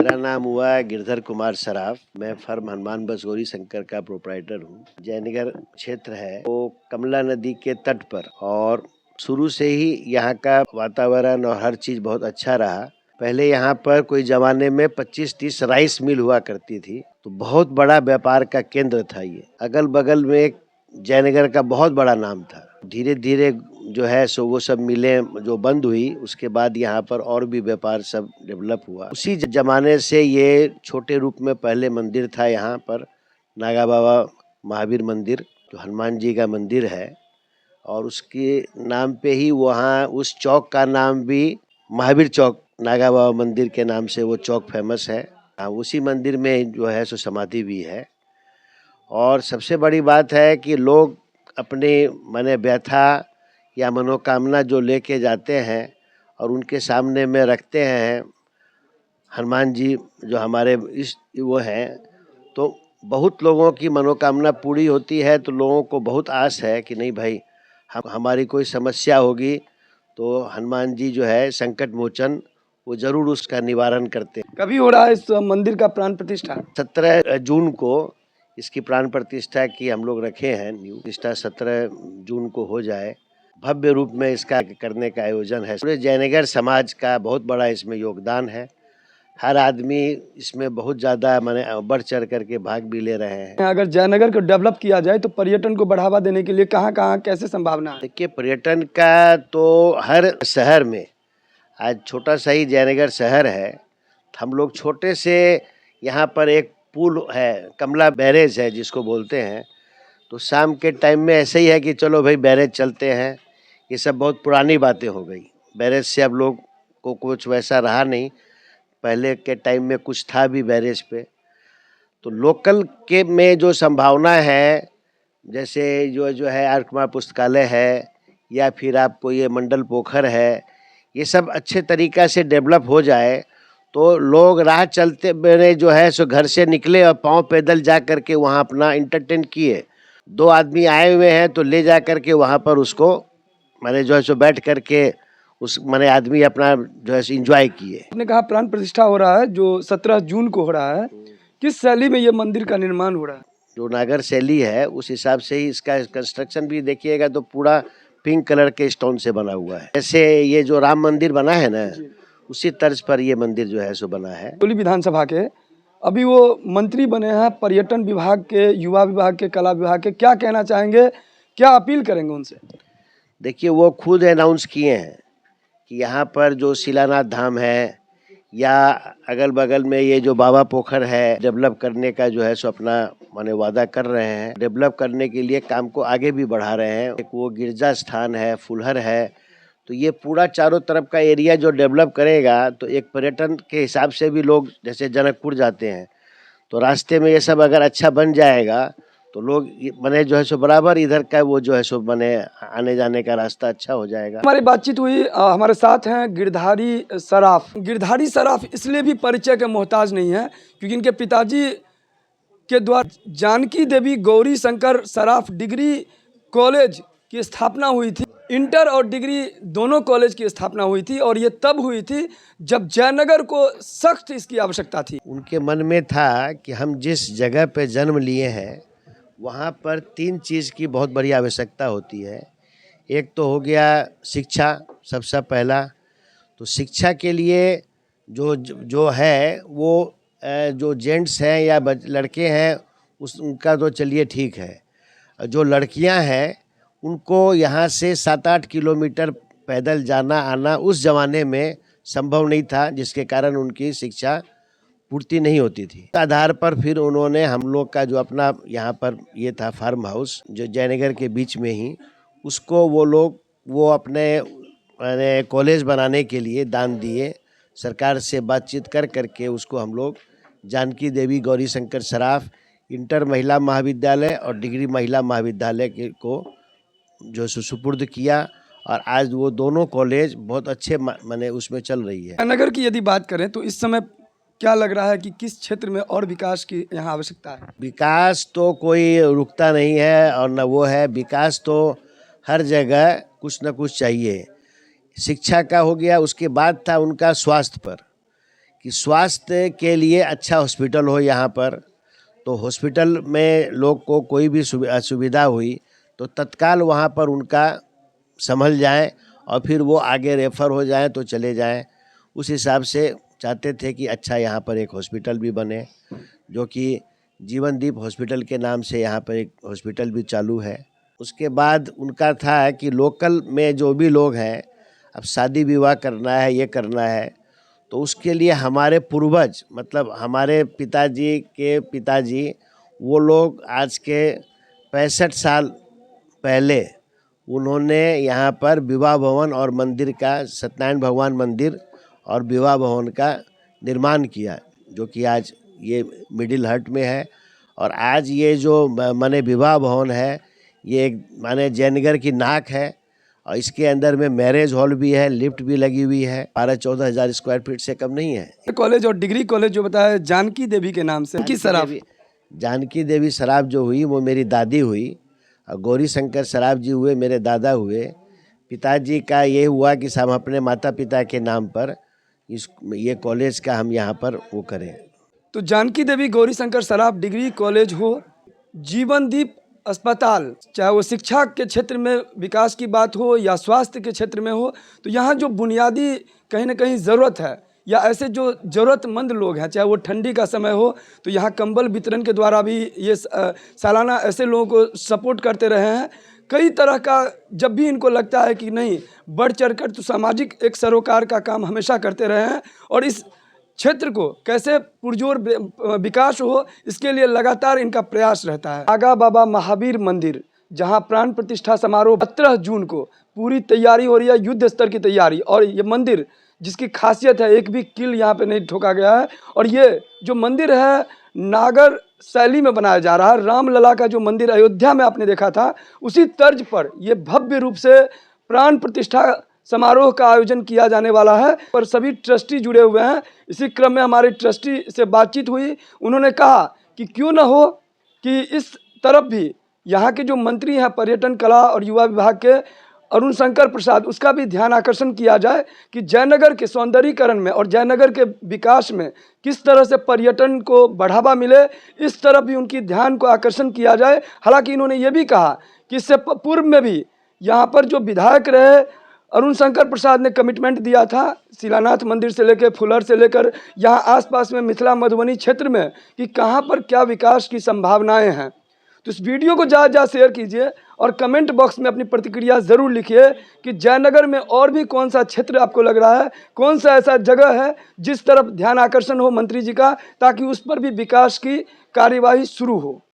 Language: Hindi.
मेरा नाम हुआ गिरधर कुमार सराफ। मैं फर्म हनुमान बस गौरी शंकर का प्रोप्राइटर हूँ। जयनगर क्षेत्र है वो कमला नदी के तट पर, और शुरू से ही यहाँ का वातावरण और हर चीज बहुत अच्छा रहा। पहले यहाँ पर कोई जमाने में 25-30 राइस मिल हुआ करती थी, तो बहुत बड़ा व्यापार का केंद्र था ये। अगल बगल में एक जयनगर का बहुत बड़ा नाम था। धीरे धीरे जो है सो वो सब मिलें जो बंद हुई, उसके बाद यहाँ पर और भी व्यापार सब डेवलप हुआ। उसी जमाने से ये छोटे रूप में पहले मंदिर था यहाँ पर, नागा बाबा महावीर मंदिर, जो हनुमान जी का मंदिर है, और उसके नाम पे ही वहाँ उस चौक का नाम भी महावीर चौक, नागा बाबा मंदिर के नाम से वो चौक फेमस है। उसी मंदिर में जो है सो समाधि भी है। और सबसे बड़ी बात है कि लोग अपने माने व्यथा या मनोकामना जो लेके जाते हैं और उनके सामने में रखते हैं, हनुमान जी जो हमारे इस वो हैं, तो बहुत लोगों की मनोकामना पूरी होती है। तो लोगों को बहुत आस है कि नहीं भाई, हमारी कोई समस्या होगी तो हनुमान जी जो है संकट मोचन, वो जरूर उसका निवारण करते हैं। कभी हो रहा है इस मंदिर का प्राण प्रतिष्ठा? 17 जून को इसकी प्राण प्रतिष्ठा की हम लोग रखे हैं। न्यू प्रतिष्ठा 17 जून को हो जाए। भव्य रूप में इसका करने का आयोजन है। पूरे जयनगर समाज का बहुत बड़ा इसमें योगदान है। हर आदमी इसमें बहुत ज़्यादा माने बढ़ चढ़ करके भाग भी ले रहे हैं। अगर जयनगर को डेवलप किया जाए तो पर्यटन को बढ़ावा देने के लिए कहाँ कहाँ कैसे संभावना है? देखिए, पर्यटन का तो हर शहर में, आज छोटा सा ही जयनगर शहर है, हम लोग छोटे से यहाँ पर एक पुल है, कमला बैरेज है जिसको बोलते हैं, तो शाम के टाइम में ऐसे ही है कि चलो भाई बैरेज चलते हैं। ये सब बहुत पुरानी बातें हो गई। बैरेज से अब लोग को कुछ वैसा रहा नहीं। पहले के टाइम में कुछ था भी बैरेज पे। तो लोकल के में जो संभावना है, जैसे जो है आर कुमार पुस्तकालय है, या फिर आपको ये मंडल पोखर है, ये सब अच्छे तरीक़ा से डेवलप हो जाए तो लोग राह चलते मेरे जो है सो घर से निकले और पाँव पैदल जा कर के वहाँ अपना इंटरटेन किए। 2 आदमी आए हुए हैं तो ले जा कर के वहाँ पर उसको माने जो है सो बैठ कर के उस माने आदमी अपना जो है इंजॉय किए। आपने कहा प्राण प्रतिष्ठा हो रहा है जो 17 जून को हो रहा है, किस शैली में ये मंदिर का निर्माण हो रहा है? जो नागर शैली है उस हिसाब से ही इसका कंस्ट्रक्शन भी देखिएगा तो पूरा पिंक कलर के स्टोन से बना हुआ है। जैसे ये जो राम मंदिर बना है ना, उसी तर्ज पर ये मंदिर जो है सो बना है। टोली विधानसभा के अभी वो मंत्री बने हैं, पर्यटन विभाग के, युवा विभाग के, कला विभाग के, क्या कहना चाहेंगे, क्या अपील करेंगे उनसे? देखिए, वो खुद अनाउंस किए हैं कि यहाँ पर जो शिलानाथ धाम है या अगल बगल में ये जो बाबा पोखर है, डेवलप करने का जो है सो अपना माने वादा कर रहे हैं। डेवलप करने के लिए काम को आगे भी बढ़ा रहे हैं। एक वो गिरजा स्थान है, फुलहर है, तो ये पूरा चारों तरफ का एरिया जो डेवलप करेगा तो एक पर्यटन के हिसाब से भी लोग जैसे जनकपुर जाते हैं, तो रास्ते में ये सब अगर अच्छा बन जाएगा तो लोग माने जो है सो बराबर इधर का वो जो है सो माने आने जाने का रास्ता अच्छा हो जाएगा। हमारी बातचीत हुई। हमारे साथ हैं गिरधारी सराफ। गिरधारी सराफ इसलिए भी परिचय के मोहताज नहीं है क्योंकि इनके पिताजी के द्वारा जानकी देवी गौरी शंकर सराफ डिग्री कॉलेज की स्थापना हुई थी। इंटर और डिग्री दोनों कॉलेज की स्थापना हुई थी और ये तब हुई थी जब जयनगर को सख्त इसकी आवश्यकता थी। उनके मन में था कि हम जिस जगह पे जन्म लिए हैं वहाँ पर 3 चीज़ की बहुत बड़ी आवश्यकता होती है। एक तो हो गया शिक्षा, सबसे पहला। तो शिक्षा के लिए जो है वो जो जेंट्स हैं या लड़के हैं उनका तो चलिए ठीक है। जो लड़कियां हैं उनको यहाँ से 7-8 किलोमीटर पैदल जाना आना उस ज़माने में संभव नहीं था, जिसके कारण उनकी शिक्षा पूर्ति नहीं होती थी। इस आधार पर फिर उन्होंने हम लोग का जो अपना यहाँ पर ये था फार्म हाउस जो जयनगर के बीच में ही, उसको वो अपने कॉलेज बनाने के लिए दान दिए। सरकार से बातचीत कर करके उसको हम लोग जानकी देवी गौरी शंकर सराफ इंटर महिला महाविद्यालय और डिग्री महिला महाविद्यालय को जो सुपुर्द किया, और आज वो दोनों कॉलेज बहुत अच्छे माने उसमें चल रही है। नगर की यदि बात करें तो इस समय क्या लग रहा है कि किस क्षेत्र में और विकास की यहाँ आवश्यकता है? विकास तो कोई रुकता नहीं है और न वो है, विकास तो हर जगह कुछ न कुछ चाहिए। शिक्षा का हो गया, उसके बाद था उनका स्वास्थ्य पर कि स्वास्थ्य के लिए अच्छा हॉस्पिटल हो यहाँ पर। तो हॉस्पिटल में लोग को कोई भी असुविधा हुई तो तत्काल वहाँ पर उनका संभल जाए और फिर वो आगे रेफ़र हो जाएं तो चले जाएं। उस हिसाब से चाहते थे कि अच्छा यहाँ पर एक हॉस्पिटल भी बने, जो कि जीवनदीप हॉस्पिटल के नाम से यहाँ पर एक हॉस्पिटल भी चालू है। उसके बाद उनका था कि लोकल में जो भी लोग हैं, अब शादी विवाह करना है, ये करना है, तो उसके लिए हमारे पूर्वज मतलब हमारे पिताजी के पिताजी, वो लोग आज के 65 साल पहले उन्होंने यहाँ पर विवाह भवन और मंदिर का, सत्यनारायण भगवान मंदिर और विवाह भवन का निर्माण किया, जो कि आज ये मिडिल हट में है। और आज ये जो माने विवाह भवन है, ये एक माने जयनगर की नाक है और इसके अंदर में मैरिज हॉल भी है, लिफ्ट भी लगी हुई है। 12-14 हज़ार स्क्वायर फीट से कम नहीं है। कॉलेज और डिग्री कॉलेज जो बताया जानकी देवी के नाम से, किस सराफ? जानकी देवी सराफ जो हुई वो मेरी दादी हुई और गौरी शंकर सराफ जी हुए मेरे दादा हुए। पिताजी का ये हुआ कि हम अपने माता पिता के नाम पर ये कॉलेज का हम यहाँ पर वो करें। तो जानकी देवी गौरी शंकर सराफ डिग्री कॉलेज हो, जीवनदीप अस्पताल, चाहे वो शिक्षा के क्षेत्र में विकास की बात हो या स्वास्थ्य के क्षेत्र में हो, तो यहाँ जो बुनियादी कहीं ना कहीं ज़रूरत है या ऐसे जो ज़रूरतमंद लोग हैं, चाहे वो ठंडी का समय हो तो यहाँ कंबल वितरण के द्वारा भी ये सालाना ऐसे लोगों को सपोर्ट करते रहे हैं। कई तरह का जब भी इनको लगता है कि नहीं बढ़ चढ़कर, तो सामाजिक एक सरोकार का काम हमेशा करते रहे हैं और इस क्षेत्र को कैसे पुरजोर विकास हो, इसके लिए लगातार इनका प्रयास रहता है। आगा बाबा महावीर मंदिर, जहां प्राण प्रतिष्ठा समारोह 17 जून को पूरी तैयारी हो रही है, युद्ध स्तर की तैयारी। और ये मंदिर जिसकी खासियत है, एक भी कील यहाँ पे नहीं ठोका गया है। और ये जो मंदिर है नागर शैली में बनाया जा रहा है। रामलला का जो मंदिर अयोध्या में आपने देखा था, उसी तर्ज पर ये भव्य रूप से प्राण प्रतिष्ठा समारोह का आयोजन किया जाने वाला है। पर सभी ट्रस्टी जुड़े हुए हैं। इसी क्रम में हमारे ट्रस्टी से बातचीत हुई, उन्होंने कहा कि क्यों न हो कि इस तरफ भी यहाँ के जो मंत्री हैं पर्यटन, कला और युवा विभाग के अरुण शंकर प्रसाद, उसका भी ध्यान आकर्षण किया जाए कि जयनगर के सौंदर्यीकरण में और जयनगर के विकास में किस तरह से पर्यटन को बढ़ावा मिले, इस तरफ भी उनकी ध्यान को आकर्षण किया जाए। हालांकि इन्होंने ये भी कहा कि इससे पूर्व में भी यहाँ पर जो विधायक रहे अरुण शंकर प्रसाद ने कमिटमेंट दिया था, शिलानाथ मंदिर से लेकर फुलर से लेकर यहाँ आसपास में मिथिला मधुबनी क्षेत्र में, कि कहाँ पर क्या विकास की संभावनाएं हैं। तो इस वीडियो को ज़्यादा शेयर कीजिए और कमेंट बॉक्स में अपनी प्रतिक्रिया ज़रूर लिखिए कि जयनगर में और भी कौन सा क्षेत्र आपको लग रहा है, कौन सा ऐसा जगह है जिस तरफ ध्यान आकर्षण हो मंत्री जी का, ताकि उस पर भी विकास की कार्यवाही शुरू हो।